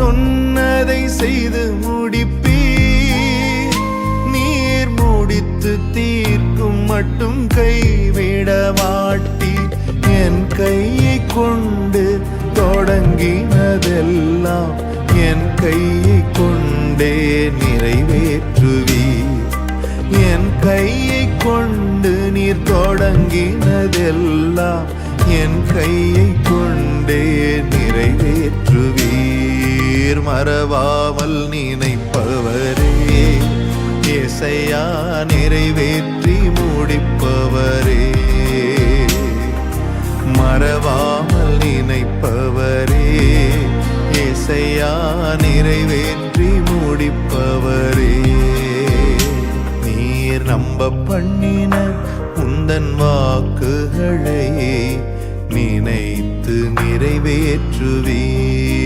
சொன்னதை செய்து முடிப்பீர். நீர் முடித்து தீர்க்கும் மட்டும் கைவிட மாட்டீர். என் கையை கொண்டு தொடங்கினதெல்லாம் என் கையை கொண்டே நிறைவேற்றுவீர். என் கையை கொண்டு நீர் தொடங்கினதெல்லாம் என் கையை கொண்டே நிறைவேற்றுவீர். மறவாமல் நினைப்பவரே, ஏசையா நிறைவேற்றி முடிப்பவரே. மறவாமல் நினைப்பவரே, ஏசையா நிறைவேற்றி முடிப்பவரே. நீர் நம்ப பண்ணின உந்தன் வாக்குகளை நினைத்து நிறைவேற்றுவீர்.